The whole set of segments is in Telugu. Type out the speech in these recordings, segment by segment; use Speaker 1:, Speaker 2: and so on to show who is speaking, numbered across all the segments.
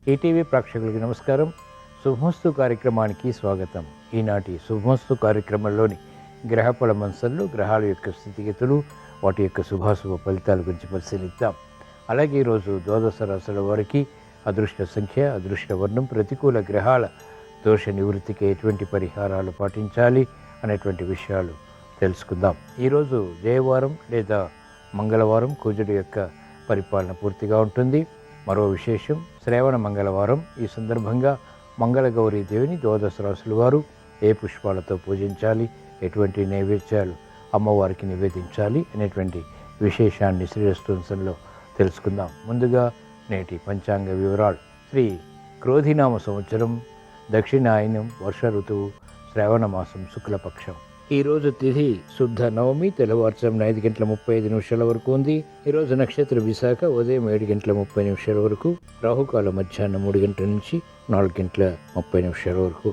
Speaker 1: ఈటీవీ ప్రేక్షకులకి నమస్కారం. శుభమస్తు కార్యక్రమానికి స్వాగతం. ఈనాటి శుభమస్తు కార్యక్రమంలోని గ్రహఫల మంచంలో గ్రహాల యొక్క స్థితిగతులు, వాటి యొక్క శుభాశుభ ఫలితాల గురించి పరిశీలిద్దాం. అలాగే ఈరోజు ద్వాదశ రాశుల వారికి అదృష్ట సంఖ్య, అదృష్ట వర్ణం, ప్రతికూల గ్రహాల దోష నివృత్తికి ఎటువంటి పరిహారాలు పాటించాలి అనేటువంటి విషయాలు తెలుసుకుందాం. ఈరోజు జయవారం లేదా మంగళవారం, కుజుడు యొక్క పరిపాలన పూర్తిగా ఉంటుంది. మరో విశేషం, శ్రావణ మంగళవారం. ఈ సందర్భంగా మంగళగౌరీ దేవిని ద్వాదశ రాశుల వారు ఏ పుష్పాలతో పూజించాలి, ఎటువంటి నైవేద్యాలు అమ్మవారికి నివేదించాలి అనేటువంటి విశేషాన్ని శ్రీరస్తోంసంలో తెలుసుకుందాం. ముందుగా నేటి పంచాంగ వివరాలు. శ్రీ క్రోధినామ సంవత్సరం, దక్షిణాయనం, వర్ష ఋతువు, శ్రావణ మాసం, శుక్లపక్షం. ఈరోజు తిథి శుద్ధ నవమి, తెల్లవారుజామున 5:35 వరకు ఉంది. ఈరోజు నక్షత్ర విశాఖ, ఉదయం 7:30 వరకు. రాహుకాల మధ్యాహ్నం 3 గంటల నుంచి 4:30 వరకు.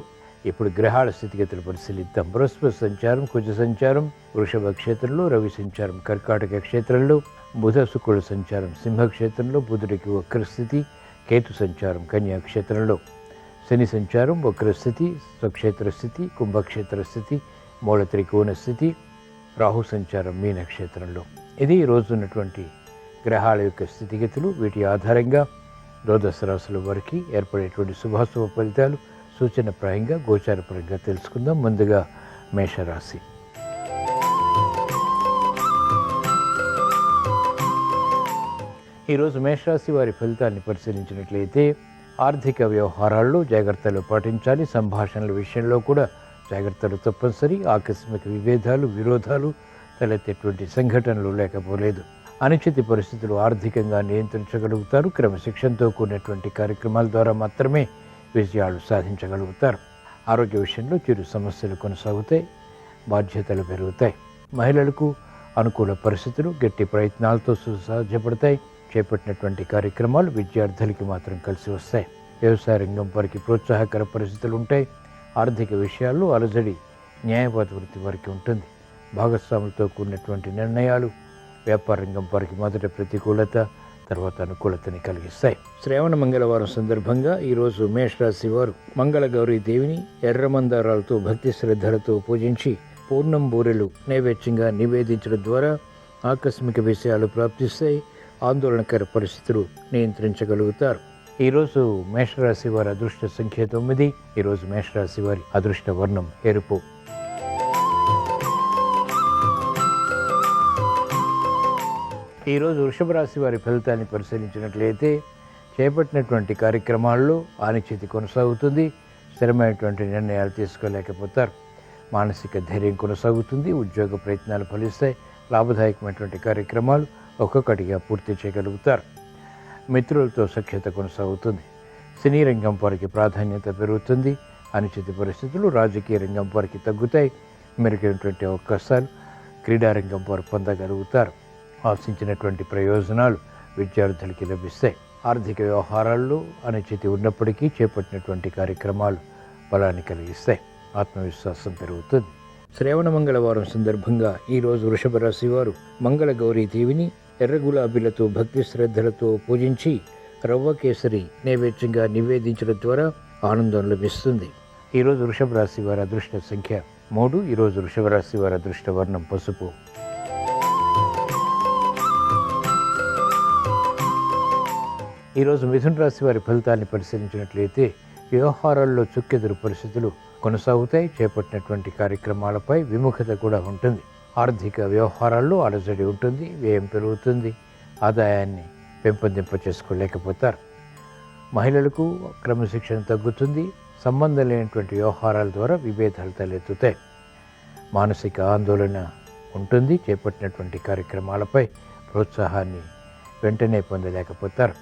Speaker 1: ఇప్పుడు గ్రహాల స్థితిగతులు పరిశీలిద్దాం. బృహస్పతి సంచారం కుజ సంచారం వృషభ క్షేత్రంలో, రవి సంచారం కర్కాటక క్షేత్రంలో, బుధ శుక్రుల సంచారం సింహక్షేత్రంలో, బుధుడికి వక్రస్థితి, కేతు సంచారం కన్యా క్షేత్రంలో, శని సంచారం వక్రస్థితి, స్వక్షేత్ర స్థితి, కుంభక్షేత్ర స్థితి, మూల త్రికోణ స్థితి, రాహు సంచారం మీనక్షేత్రంలో. ఇది ఈరోజు ఉన్నటువంటి గ్రహాల యొక్క స్థితిగతులు. వీటి ఆధారంగా ద్వాదశ రాశుల వారికి ఏర్పడేటువంటి శుభాశుభ ఫలితాలు సూచనప్రాయంగా, గోచారపరంగా తెలుసుకుందాం. ముందుగా మేషరాశి. ఈరోజు మేషరాశి వారి ఫలితాన్ని పరిశీలించినట్లయితే ఆర్థిక వ్యవహారాల్లో జాగ్రత్తలు పాటించాలి. సంభాషణల విషయంలో కూడా జాగ్రత్తలు తప్పనిసరి. ఆకస్మిక విభేదాలు, విరోధాలు తలెత్తేటువంటి సంఘటనలు లేకపోలేదు. అనిశ్చిత పరిస్థితులు ఆర్థికంగా నియంత్రించగలుగుతారు. క్రమశిక్షణతో కూడినటువంటి కార్యక్రమాల ద్వారా మాత్రమే విజయాలు సాధించగలుగుతారు. ఆరోగ్య విషయంలో చిరు సమస్యలు కొనసాగుతాయి, బాధ్యతలు పెరుగుతాయి. మహిళలకు అనుకూల పరిస్థితులు గట్టి ప్రయత్నాలతో సాధ్యపడతాయి. చేపట్టినటువంటి కార్యక్రమాలు విద్యార్థులకి మాత్రం కలిసి వస్తాయి. వ్యవసాయ రంగం వారికి ప్రోత్సాహకర పరిస్థితులు ఉంటాయి. ఆర్థిక విషయాల్లో అలజడి న్యాయవాద వృత్తి వారికి ఉంటుంది. భాగస్వాములతో కూడినటువంటి నిర్ణయాలు వ్యాపార రంగం వారికి మొదట ప్రతికూలత, తర్వాత అనుకూలతని కలిగిస్తాయి. శ్రావణ మంగళవారం సందర్భంగా ఈరోజు మేషరాశి వారు మంగళగౌరీ దేవిని ఎర్ర మందారాలతో భక్తి శ్రద్ధలతో పూజించి పూర్ణం బూరెలు నైవేద్యంగా నివేదించడం ద్వారా ఆకస్మిక విషయాలు ప్రాప్తిస్తాయి. ఆందోళనకర పరిస్థితులు నియంత్రించగలుగుతారు. ఈరోజు మేషరాశి వారి అదృష్ట సంఖ్య 9. ఈరోజు మేషరాశి వారి అదృష్ట వర్ణం ఎరుపు. ఈరోజు వృషభ రాశి వారి ఫలితాన్ని పరిశీలించినట్లయితే చేపట్టినటువంటి కార్యక్రమాల్లో అనిశ్చితి కొనసాగుతుంది. స్థిరమైనటువంటి నిర్ణయాలు తీసుకోలేకపోతారు. మానసిక ధైర్యం కొనసాగుతుంది. ఉద్యోగ ప్రయత్నాలు ఫలిస్తాయి. లాభదాయకమైనటువంటి కార్యక్రమాలు ఒక్కొక్కటిగా పూర్తి చేయగలుగుతారు. మిత్రులతో సఖ్యత కొనసాగుతుంది. సినీ రంగం వారికి ప్రాధాన్యత పెరుగుతుంది. అనిశ్చిత పరిస్థితులు రాజకీయ రంగం వారికి తగ్గుతాయి. మెరుగైనటువంటి అవకాశాలు క్రీడారంగం వారు పొందగలుగుతారు. ఆశించినటువంటి ప్రయోజనాలు విద్యార్థులకి లభిస్తాయి. ఆర్థిక వ్యవహారాల్లో అనిశ్చితి ఉన్నప్పటికీ చేపట్టినటువంటి కార్యక్రమాలు బలాన్ని కలిగిస్తాయి. ఆత్మవిశ్వాసం పెరుగుతుంది. శ్రావణ మంగళవారం సందర్భంగా ఈరోజు వృషభ రాశి వారు మంగళగౌరీ దేవిని ఎర్ర గులాబీలతో భక్తి శ్రద్ధలతో పూజించి రవ్వ కేసరి నైవేద్యంగా నివేదించడం ద్వారా ఆనందం లభిస్తుంది. ఈరోజు వృషభ రాశి వారి అదృష్ట సంఖ్య 3. ఈరోజు వృషభ రాశి వారి అదృష్ట వర్ణం పసుపు. ఈరోజు మిథున రాశి వారి ఫలితాన్ని పరిశీలించినట్లయితే వ్యవహారాల్లో చుక్కెదురు పరిస్థితులు కొనసాగుతాయి. చేపట్టినటువంటి కార్యక్రమాలపై విముఖత కూడా ఉంటుంది. ఆర్థిక వ్యవహారాల్లో అలజడి ఉంటుంది. వ్యయం పెరుగుతుంది. ఆదాయాన్ని పెంపొందింప చేసుకోలేకపోతారు. మహిళలకు క్రమశిక్షణ తగ్గుతుంది. సంబంధం లేనటువంటి వ్యవహారాల ద్వారా విభేదాలు తలెత్తుతాయి. మానసిక ఆందోళన ఉంటుంది. చేపట్టినటువంటి కార్యక్రమాలపై ప్రోత్సాహాన్ని వెంటనే పొందలేకపోతారు.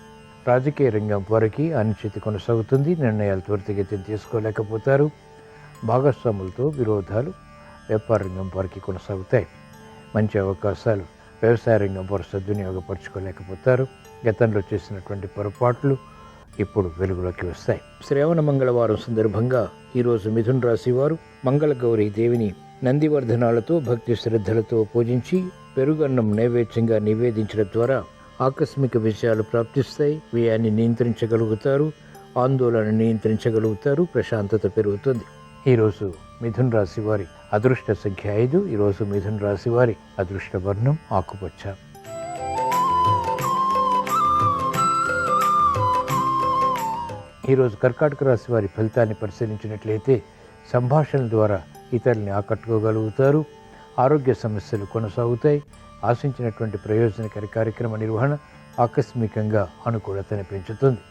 Speaker 1: రాజకీయ రంగం వారికి అనిశ్చితి కొనసాగుతుంది. నిర్ణయాలు త్వరితగతిన తీసుకోలేకపోతారు. భాగస్వాములతో విరోధాలు వ్యాపార రంగం వారికి కొనసాగుతాయి. మంచి అవకాశాలు వ్యవసాయ రంగం వారు సద్వినియోగపరచుకోలేకపోతారు. గతంలో చేసినటువంటి పొరపాట్లు ఇప్పుడు వెలుగులోకి వస్తాయి. శ్రావణ మంగళవారం సందర్భంగా ఈరోజు మిథున రాశి వారు మంగళగౌరీ దేవిని నందివర్ధనాలతో భక్తి శ్రద్ధలతో పూజించి పెరుగన్నం నైవేద్యంగా నివేదించడం ద్వారా ఆకస్మిక విషయాలు ప్రాప్తిస్తాయి. వ్యయాన్ని నియంత్రించగలుగుతారు. ఆందోళన నియంత్రించగలుగుతారు, ప్రశాంతత పెరుగుతుంది. ఈరోజు మిథున రాశి వారి అదృష్ట సంఖ్య 5. ఈరోజు మిథున రాశి వారి అదృష్ట వర్ణం ఆకుపచ్చ. ఈరోజు కర్కాటక రాశి వారి ఫలితాన్ని పరిశీలించినట్లయితే సంభాషణల ద్వారా ఇతరుల్ని ఆకట్టుకోగలుగుతారు. ఆరోగ్య సమస్యలు కొనసాగుతాయి. ఆశించినటువంటి ప్రయోజనకర కార్యక్రమ నిర్వహణ ఆకస్మికంగా అనుకూలతను పెంచుతుంది.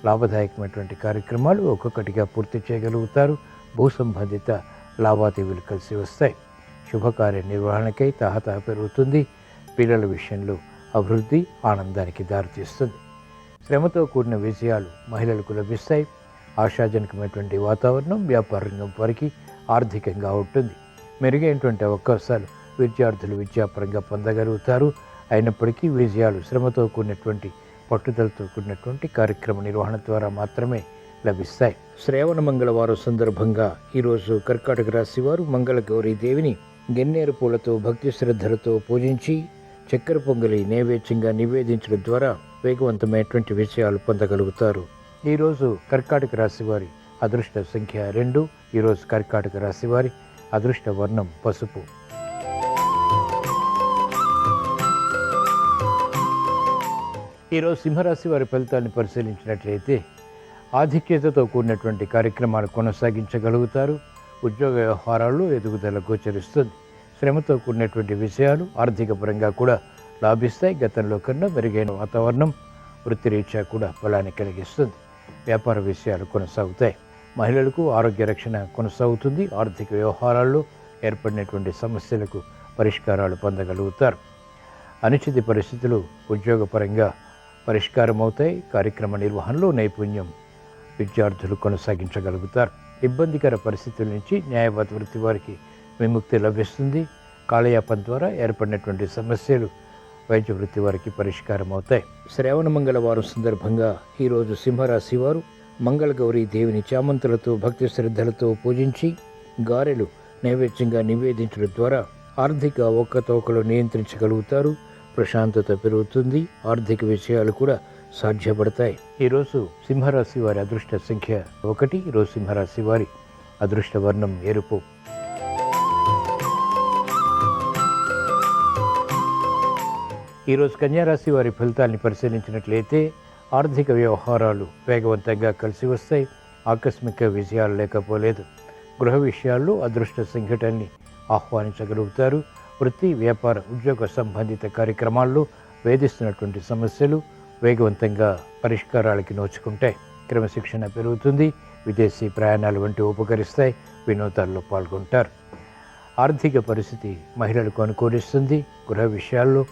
Speaker 1: లాభదాయకమైనటువంటి కార్యక్రమాలు ఒక్కొక్కటిగా పూర్తి చేయగలుగుతారు. భూ సంబంధిత లావాదేవీలు కలిసి వస్తాయి. శుభకార్య నిర్వహణకై తహతహ పెరుగుతుంది. పిల్లల విషయంలో అభివృద్ధి ఆనందానికి దారితీస్తుంది. శ్రమతో కూడిన విజయాలు మహిళలకు లభిస్తాయి. ఆశాజనకమైనటువంటి వాతావరణం వ్యాపార రంగం వారికి ఆర్థికంగా ఉంటుంది. మెరుగైనటువంటి అవకాశాలు విద్యార్థులు విద్యాపరంగా పొందగలుగుతారు. అయినప్పటికీ విజయాలు శ్రమతో కూడినటువంటి పట్టుదలతో కూడినటువంటి కార్యక్రమ నిర్వహణ ద్వారా మాత్రమే లభిస్తాయి. శ్రావణ మంగళవారం సందర్భంగా ఈరోజు కర్కాటక రాశి వారు మంగళ గౌరీ దేవిని గన్నేరు పూలతో భక్తి శ్రద్ధలతో పూజించి చక్కెర పొంగలి నైవేద్యంగా నివేదించడం ద్వారా వేగవంతమైనటువంటి విజయాలు పొందగలుగుతారు. ఈరోజు కర్కాటక రాశి వారి అదృష్ట సంఖ్య 2. ఈరోజు కర్కాటక రాశి వారి అదృష్ట వర్ణం పసుపు. ఈరోజు సింహరాశి వారి ఫలితాన్ని పరిశీలించినట్లయితే ఆధిక్యతతో కూడినటువంటి కార్యక్రమాలు కొనసాగించగలుగుతారు. ఉద్యోగ వ్యవహారాల్లో ఎదుగుదల గోచరిస్తుంది. శ్రమతో కూడినటువంటి విషయాలు ఆర్థిక పరంగా కూడా లాభిస్తాయి. గతంలో కన్నా మెరుగైన వాతావరణం వృత్తిరీత్యా కూడా బలాన్ని కలిగిస్తుంది. వ్యాపార విషయాలు కొనసాగుతాయి. మహిళలకు ఆరోగ్య రక్షణ కొనసాగుతుంది. ఆర్థిక వ్యవహారాల్లో ఏర్పడినటువంటి సమస్యలకు పరిష్కారాలు పొందగలుగుతారు. అనిశ్చిత పరిస్థితులు ఉద్యోగపరంగా పరిష్కారం అవుతాయి. కార్యక్రమ నిర్వహణలో నైపుణ్యం విద్యార్థులు కొనసాగించగలుగుతారు. ఇబ్బందికర పరిస్థితుల నుంచి న్యాయవాద వృత్తి వారికి విముక్తి లభిస్తుంది. కాలయాపన ద్వారా ఏర్పడినటువంటి సమస్యలు వైద్య వృత్తి వారికి పరిష్కారం అవుతాయి. శ్రావణ మంగళవారం సందర్భంగా ఈరోజు సింహరాశి వారు మంగళ గౌరీ దేవిని చామంతులతో భక్తి శ్రద్ధలతో పూజించి గారెలు నైవేద్యంగా నివేదించడం ద్వారా ఆర్థిక ఒక్కతోకలు నియంత్రించగలుగుతారు. ప్రశాంతత పెరుగుతుంది. ఆర్థిక విషయాలు కూడా సాధ్యపడతాయి. ఈరోజు సింహరాశి వారి అదృష్ట సంఖ్య 1. ఈరోజు సింహరాశి వారి అదృష్ట వర్ణం ఎరుపు. ఈరోజు కన్యారాశి వారి ఫలితాన్ని పరిశీలించినట్లయితే ఆర్థిక వ్యవహారాలు వేగవంతంగా కలిసి వస్తాయి. ఆకస్మిక విజయాలు లేకపోలేదు. గృహ విషయాల్లో అదృష్ట సంఘటనని ఆహ్వానించగలుగుతారు. వృత్తి, వ్యాపార, ఉద్యోగ సంబంధిత కార్యక్రమాల్లో వేధిస్తున్నటువంటి సమస్యలు వేగవంతంగా పరిష్కారాలకి నోచుకుంటాయి. క్రమశిక్షణ పెరుగుతుంది. విదేశీ ప్రయాణాలు వంటి ఉపకరిస్తాయి. వినోదాల్లో పాల్గొంటారు. ఆర్థిక పరిస్థితి మహిళలకు అనుకూలిస్తుంది. గృహ విషయాల్లో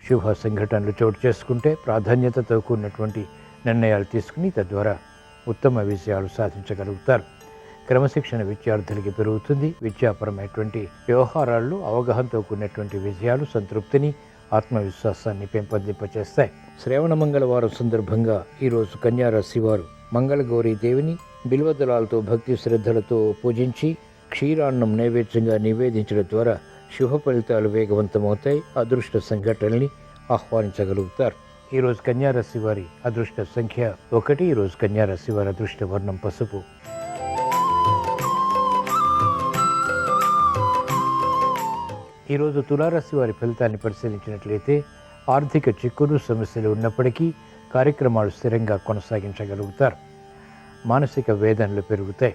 Speaker 1: శుభ సంఘటనలు చోటు చేసుకుంటే ప్రాధాన్యతతో కూడినటువంటి నిర్ణయాలు తీసుకుని తద్వారా ఉత్తమ విజయాలు సాధించగలుగుతారు. క్రమశిక్షణ విద్యార్థులకి పెరుగుతుంది. విద్యాపరమైనటువంటి వ్యవహారాల్లో అవగాహనతో కూడినటువంటి విజయాలు సంతృప్తిని, ఆత్మవిశ్వాసాన్ని పెంపొందింపచేస్తాయి. శ్రావణ మంగళవారం సందర్భంగా ఈరోజు కన్యారాశి వారు మంగళ గౌరీ దేవిని బిల్వదళాలతో భక్తి శ్రద్ధలతో పూజించి క్షీరాన్నం నైవేద్యంగా నివేదించడం ద్వారా శుభ ఫలితాలు వేగవంతమవుతాయి. అదృష్ట సంఘటనల్ని ఆహ్వానించగలుగుతారు. ఈరోజు కన్యారాశి వారి అదృష్ట సంఖ్య 1. ఈరోజు కన్యారాశి వారి అదృష్ట వర్ణం పసుపు. ఈరోజు తులారాశి వారి ఫలితాన్ని పరిశీలించినట్లయితే ఆర్థిక చిక్కులు సమస్యలు ఉన్నప్పటికీ కార్యక్రమాలు స్థిరంగా కొనసాగించగలుగుతారు. మానసిక వేదనలు పెరుగుతాయి.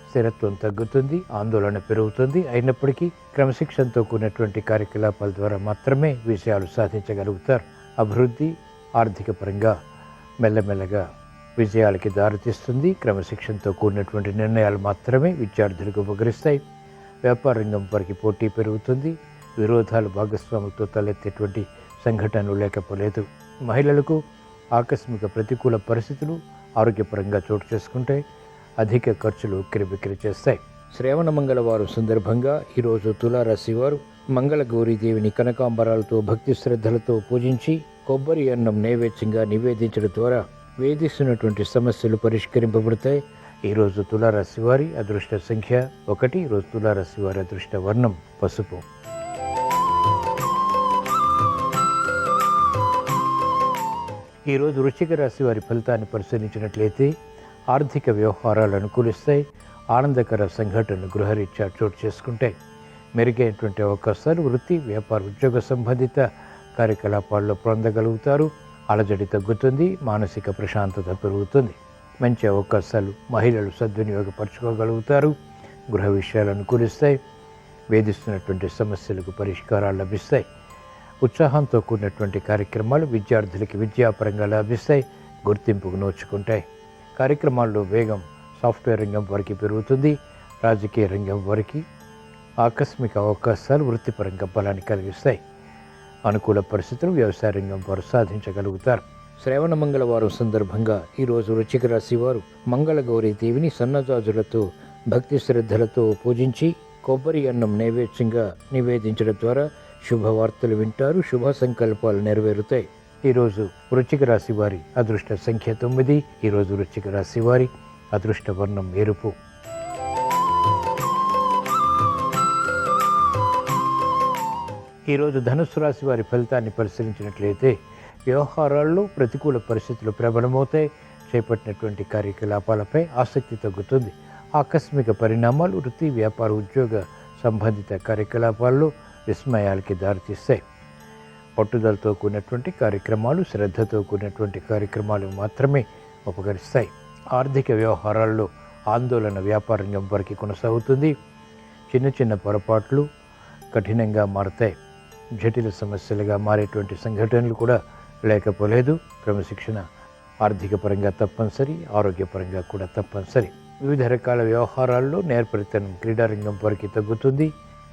Speaker 1: స్థిరత్వం తగ్గుతుంది. ఆందోళన పెరుగుతుంది. అయినప్పటికీ క్రమశిక్షణతో కూడినటువంటి కార్యకలాపాల ద్వారా మాత్రమే విజయాలు సాధించగలుగుతారు. అభివృద్ధి ఆర్థిక పరంగా మెల్లమెల్లగా విజయాలకి దారితీస్తుంది. క్రమశిక్షణతో కూడినటువంటి నిర్ణయాలు మాత్రమే విద్యార్థులకు ఉపకరిస్తాయి. వ్యాపార రంగం వారికి పోటీ పెరుగుతుంది. విరోధాలు భాగస్వాములతో తలెత్తేటువంటి సంఘటనలు లేకపోలేదు. మహిళలకు ఆకస్మిక ప్రతికూల పరిస్థితులు ఆరోగ్యపరంగా చోటు చేసుకుంటాయి. అధిక ఖర్చులు ఉక్కిరిబిక్కిరి చేస్తాయి. శ్రావణ మంగళవారం సందర్భంగా ఈరోజు తులారాశి వారు మంగళ గౌరీదేవిని కనకాంబరాలతో భక్తి శ్రద్ధలతో పూజించి కొబ్బరి అన్నం నైవేద్యంగా నివేదించడం ద్వారా వేధిస్తున్నటువంటి సమస్యలు పరిష్కరింపబడతాయి. ఈరోజు తులారాశి వారి అదృష్ట సంఖ్య 1. ఈరోజు తులారాశి వారి అదృష్ట వర్ణం పసుపు. ఈరోజు వృశ్చిక రాశి వారి ఫలితాన్ని పరిశీలించినట్లయితే ఆర్థిక వ్యవహారాలు అనుకూలిస్తాయి. ఆనందకర సంఘటనలు గృహరీత్యా చోటు చేసుకుంటాయి. మెరుగైనటువంటి అవకాశాలు వృత్తి, వ్యాపార, ఉద్యోగ సంబంధిత కార్యకలాపాల్లో పొందగలుగుతారు. అలజడి తగ్గుతుంది. మానసిక ప్రశాంతత పెరుగుతుంది. మంచి అవకాశాలు మహిళలు సద్వినియోగపరచుకోగలుగుతారు. గృహ విషయాలు అనుకూలిస్తాయి. వేధిస్తున్నటువంటి సమస్యలకు పరిష్కారాలు లభిస్తాయి. ఉత్సాహంతో కూడినటువంటి కార్యక్రమాలు విద్యార్థులకి విద్యాపరంగా లభిస్తాయి. గుర్తింపుకు నోచుకుంటాయి. కార్యక్రమాల్లో వేగం సాఫ్ట్వేర్ రంగం వారికి పెరుగుతుంది. రాజకీయ రంగం వారికి ఆకస్మిక అవకాశాలు వృత్తిపరంగా బలాన్ని కలిగిస్తాయి. అనుకూల పరిస్థితులు వ్యవసాయ రంగం వారు సాధించగలుగుతారు. శ్రావణ మంగళవారం సందర్భంగా ఈరోజు వృశ్చిక రాశి వారు మంగళగౌరీ దేవిని సన్నజాజులతో భక్తి శ్రద్ధలతో పూజించి కొబ్బరి అన్నం నైవేద్యంగా నివేదించడం ద్వారా శుభవార్తలు వింటారు. శుభ సంకల్పాలు నెరవేరుతాయి. ఈరోజు వృశ్చిక రాశి వారి అదృష్ట సంఖ్య 9. ఈరోజు వృశ్చిక రాశి వారి అదృష్ట వర్ణం ఎరుపు. ఈరోజు ధనుస్సు రాశి వారి ఫలితాన్ని పరిశీలించినట్లయితే వ్యవహారాల్లో ప్రతికూల పరిస్థితులు ప్రబలమవుతాయి. చేపట్టినటువంటి కార్యకలాపాలపై ఆసక్తి తగ్గుతుంది. ఆకస్మిక పరిణామాలు వృత్తి, వ్యాపార, ఉద్యోగ సంబంధిత కార్యకలాపాల్లో విస్మయాలకి దారితీస్తాయి. పట్టుదలతో కూడినటువంటి కార్యక్రమాలు, శ్రద్ధతో కూడినటువంటి కార్యక్రమాలు మాత్రమే ఉపకరిస్తాయి. ఆర్థిక వ్యవహారాల్లో ఆందోళన వ్యాపార రంగం వరకు కొనసాగుతుంది. చిన్న చిన్న పొరపాట్లు కఠినంగా మారతాయి. జటిల సమస్యలుగా మారేటువంటి సంఘటనలు కూడా లేకపోలేదు. క్రమశిక్షణ ఆర్థిక పరంగా తప్పనిసరి, ఆరోగ్యపరంగా కూడా తప్పనిసరి. వివిధ రకాల వ్యవహారాల్లో నేర్పరితనం క్రీడారంగం వరకు తగ్గుతుంది.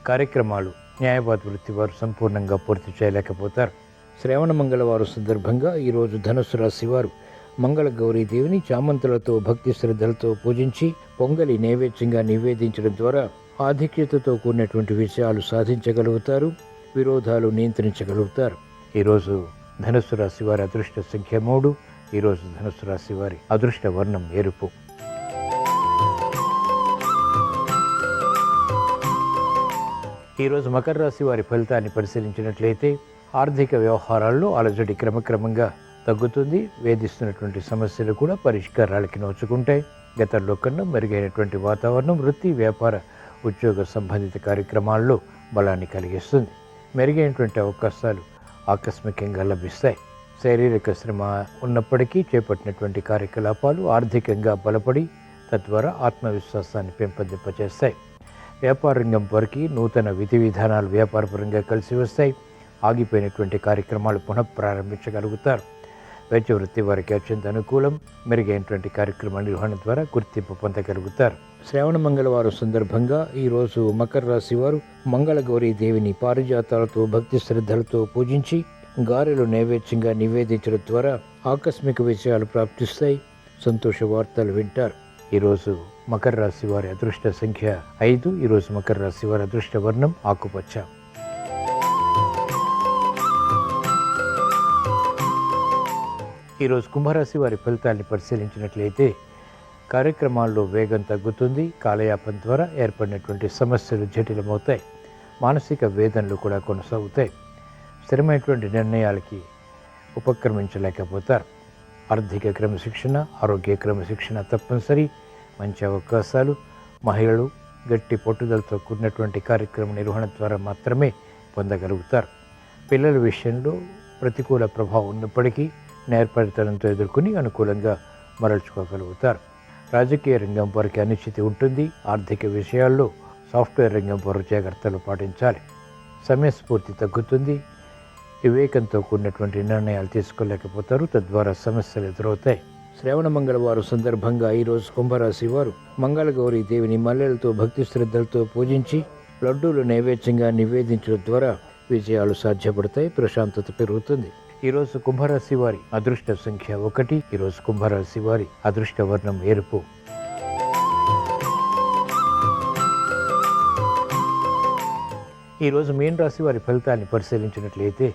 Speaker 1: కార్యక్రమాలు న్యాయవాద వృత్తి వారు సంపూర్ణంగా పూర్తి చేయలేకపోతారు. శ్రావణ మంగళవారం సందర్భంగా ఈరోజు ధనుస్సు రాశి వారు మంగళ గౌరీదేవిని చామంతులతో భక్తి శ్రద్ధలతో పూజించి పొంగలి నైవేద్యంగా నివేదించడం ద్వారా ఆధిక్యతతో కూడినటువంటి విషయాలు సాధించగలుగుతారు. విరోధాలు నియంత్రించగలుగుతారు. ఈరోజు ధనుస్సు రాశి వారి అదృష్ట సంఖ్య 3. ఈరోజు ధనుస్సు రాశి వారి అదృష్ట వర్ణం ఎరుపు. ఈరోజు మకర రాశి వారి ఫలితాన్ని పరిశీలించినట్లయితే ఆర్థిక వ్యవహారాల్లో అలజడి క్రమక్రమంగా తగ్గుతుంది. వేధిస్తున్నటువంటి సమస్యలు కూడా పరిష్కారాలకి నోచుకుంటాయి. గతంలో కన్నా మెరుగైనటువంటి వాతావరణం వృత్తి, వ్యాపార, ఉద్యోగ సంబంధిత కార్యక్రమాల్లో బలాన్ని కలిగిస్తుంది. మెరుగైనటువంటి అవకాశాలు ఆకస్మికంగా లభిస్తాయి. శారీరక శ్రమ ఉన్నప్పటికీ చేపట్టినటువంటి కార్యకలాపాలు ఆర్థికంగా బలపడి తద్వారా ఆత్మవిశ్వాసాన్ని పెంపొందింపచేస్తాయి. వ్యాపార రంగం వరకు నూతన విధి విధానాలు వ్యాపారపరంగా కలిసి వస్తాయి. ఆగిపోయినటువంటి కార్యక్రమాలు పునఃప్రారంభించగలుగుతారు. వైద్య వృత్తి వారికి అత్యంత అనుకూలం. మెరుగైనటువంటి కార్యక్రమాల నిర్వహణ ద్వారా గుర్తింపు పొందగలుగుతారు. శ్రావణ మంగళవారం సందర్భంగా ఈరోజు మకర రాశి వారు మంగళగౌరీ దేవిని పారిజాతాలతో భక్తి శ్రద్ధలతో పూజించి గారెలు నైవేద్యంగా నివేదించడం ద్వారా ఆకస్మిక విషయాలు ప్రాప్తిస్తాయి. సంతోష వార్తలు వింటారు. ఈరోజు మకర రాశి వారి అదృష్ట సంఖ్య 5. ఈరోజు మకర రాశి వారి అదృష్ట వర్ణం ఆకుపచ్చ. ఈరోజు కుంభరాశి వారి ఫలితాన్ని పరిశీలించినట్లయితే కార్యక్రమాల్లో వేగం తగ్గుతుంది. కాలయాపన ద్వారా ఏర్పడినటువంటి సమస్యలు జటిలమవుతాయి. మానసిక వేదనలు కూడా కొనసాగుతాయి. స్థిరమైనటువంటి నిర్ణయాలకి ఉపక్రమించలేకపోతారు. ఆర్థిక క్రమశిక్షణ, ఆరోగ్య క్రమశిక్షణ తప్పనిసరి. మంచి అవకాశాలు మహిళలు గట్టి పట్టుదలతో కూడినటువంటి కార్యక్రమ నిర్వహణ ద్వారా మాత్రమే పొందగలుగుతారు. పిల్లల విషయంలో ప్రతికూల ప్రభావం ఉన్నప్పటికీ నేర్పరితనంతో ఎదుర్కొని అనుకూలంగా మరల్చుకోగలుగుతారు. రాజకీయ రంగం వారికి అనిశ్చితి ఉంటుంది. ఆర్థిక విషయాల్లో సాఫ్ట్వేర్ రంగం వారు జాగ్రత్తలు పాటించాలి. సమయస్ఫూర్తి తగ్గుతుంది. వివేకంతో కూడినటువంటి నిర్ణయాలు తీసుకోలేకపోతారు. తద్వారా సమస్యలు ఎదురవుతాయి. శ్రావణ మంగళవారం సందర్భంగా ఈరోజు కుంభరాశి వారు మంగళగౌరీ దేవిని మల్లెలతో భక్తి శ్రద్ధలతో పూజించి లడ్డూలు నైవేద్యంగా నివేదించడం ద్వారా విజయాలు సాధ్యపడతాయి. ప్రశాంతత పెరుగుతుంది. ఈరోజు కుంభరాశి వారి అదృష్ట సంఖ్య 1. ఈరోజు కుంభరాశి వారి అదృష్ట వర్ణం ఎరుపు. ఈరోజు మీన రాశి వారి ఫలితాన్ని పరిశీలించినట్లయితే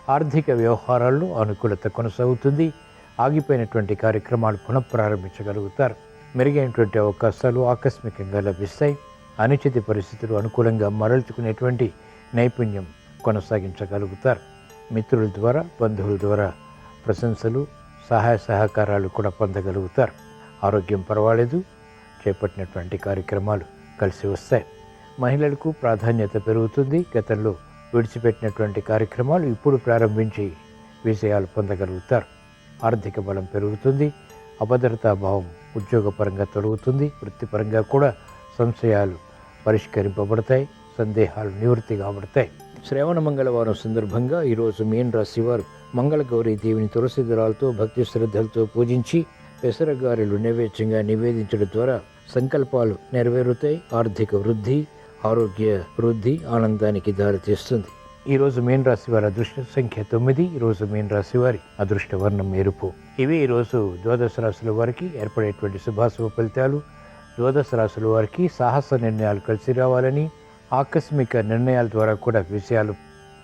Speaker 1: ఆర్థిక వ్యవహారాల్లో అనుకూలత కొనసాగుతుంది. ఆగిపోయినటువంటి కార్యక్రమాలు పునఃప్రారంభించగలుగుతారు. మెరుగైనటువంటి అవకాశాలు ఆకస్మికంగా లభిస్తాయి. అనిశ్చిత పరిస్థితులు అనుకూలంగా మరల్చుకునేటువంటి నైపుణ్యం కొనసాగించగలుగుతారు. మిత్రుల ద్వారా, బంధువుల ద్వారా ప్రశంసలు, సహాయ సహకారాలు కూడా పొందగలుగుతారు. ఆరోగ్యం పర్వాలేదు, చేపట్టినటువంటి కార్యక్రమాలు కలిసి వస్తాయి. మహిళలకు ప్రాధాన్యత పెరుగుతుంది. గతంలో విడిచిపెట్టినటువంటి కార్యక్రమాలు ఇప్పుడు ప్రారంభించి విజయాలు పొందగలుగుతారు. ఆర్థిక బలం పెరుగుతుంది. అభద్రతా భావం ఉద్యోగపరంగా తొలగుతుంది. వృత్తిపరంగా కూడా సంశయాలు పరిష్కరింపబడతాయి, సందేహాలు నివృత్తి కాబడతాయి. శ్రావణ మంగళవారం సందర్భంగా ఈరోజు మీన రాశి వారు మంగళగౌరీ దేవిని తులసి దళాలతో భక్తి శ్రద్ధలతో పూజించి పెసరగారెలు నైవేద్యంగా నివేదించడం ద్వారా సంకల్పాలు నెరవేరుతాయి. ఆర్థిక వృద్ధి, ఆరోగ్య వృద్ధి, ఆనందానికి దారితీస్తుంది. ఈరోజు మీన రాశి వారి అదృష్ట సంఖ్య 9. ఈరోజు మీన రాశి వారి అదృష్ట వర్ణం ఎరుపు. ఇవి ఈరోజు ద్వాదశ రాశుల వారికి ఏర్పడేటువంటి శుభాశుభ ఫలితాలు. ద్వాదశ రాశుల వారికి సాహస నిర్ణయాలు కలిసి రావాలని, ఆకస్మిక నిర్ణయాల ద్వారా కూడా విజయాలు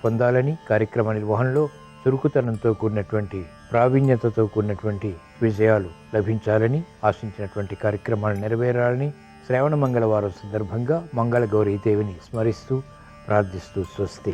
Speaker 1: పొందాలని, కార్యక్రమ నిర్వహణలో చురుకుతనంతో కూడినటువంటి ప్రావీణ్యతతో కూడినటువంటి విజయాలు లభించాలని, ఆశించినటువంటి కార్యక్రమాలు నెరవేరాలని శ్రావణ మంగళవారం సందర్భంగా మంగళగౌరీ దేవిని స్మరిస్తూ ప్రార్థిస్తూ స్వస్తి.